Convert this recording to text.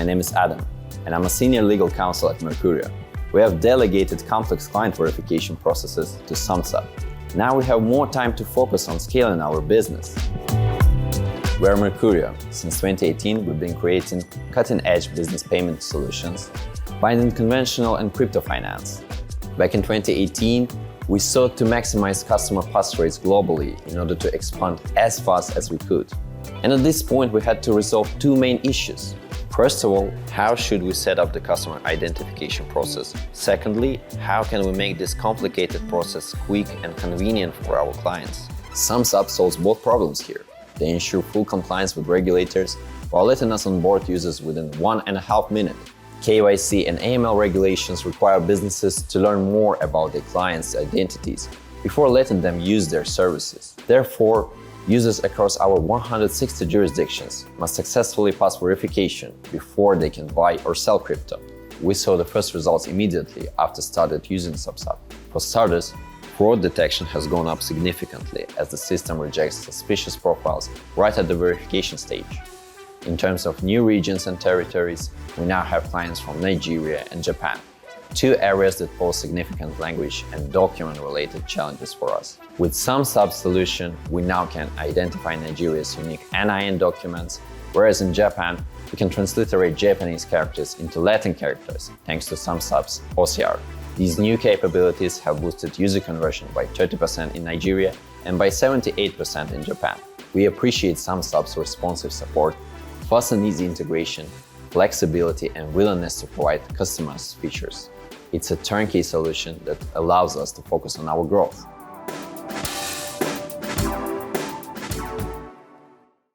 My name is Adam, and I'm a senior legal counsel at Mercuryo. We have delegated complex client verification processes to Sumsub. Now we have more time to focus on scaling our business. We are Mercuryo. Since 2018, we've been creating cutting-edge business payment solutions, blending conventional and crypto finance. Back in 2018, we sought to maximize customer pass rates globally in order to expand as fast as we could. And at this point, we had to resolve two main issues. First of all, how should we set up the customer identification process? Secondly, how can we make this complicated process quick and convenient for our clients? Sumsub solves both problems here. They ensure full compliance with regulators while letting us onboard users within 1.5 minutes. KYC and AML regulations require businesses to learn more about their clients' identities before letting them use their services. Therefore, users across our 160 jurisdictions must successfully pass verification before they can buy or sell crypto. We saw the first results immediately after started using Sumsub. For starters, fraud detection has gone up significantly as the system rejects suspicious profiles right at the verification stage. In terms of new regions and territories, we now have clients from Nigeria and Japan, two areas that pose significant language and document-related challenges for us. With Sumsub's solution, we now can identify Nigeria's unique NIN documents, whereas in Japan, we can transliterate Japanese characters into Latin characters thanks to Sumsub's OCR. These new capabilities have boosted user conversion by 30% in Nigeria and by 78% in Japan. We appreciate Sumsub's responsive support, fast and easy integration, flexibility, and willingness to provide customized features. It's a turnkey solution that allows us to focus on our growth.